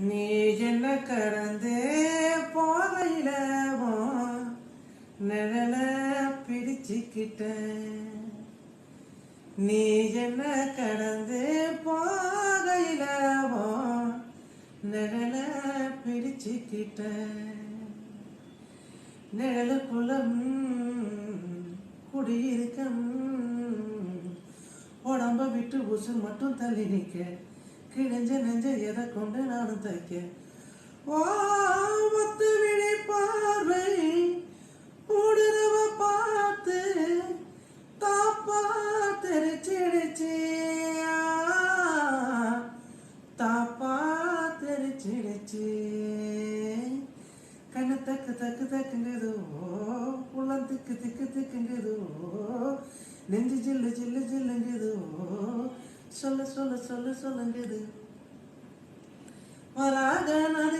நீ என்ன கடந்தே போகையில நிழல பிடிச்சுக்கிட்ட. நீ என்ன கடந்து போகையில நிழல பிடிச்சுக்கிட்ட. நிழலுக்குள்ள குடியிருக்க உடம்ப விட்டு உசு மட்டும் தள்ளி நிற்க. கிழிஞ்ச நெஞ்ச எதை கொண்டு நானும் தைக்க. ஒத்து விழி பார்வை ஊடுருவ பார்த்து தாப்பா தெரிச்சிடுச்சு. தாப்பா தெரிச்சிடுச்சு. கண்ணு தக்கு தக்கு தக்குங்குதோ, உள்ளம் திக்கு திக்கு திக்குங்குதோ, நெஞ்சு ஜில்லு ஜில்லு ஜில்லுங்குதோ, சொல்ல சொல்ல சொல்ல சொல்லுங்குது. வராக நதி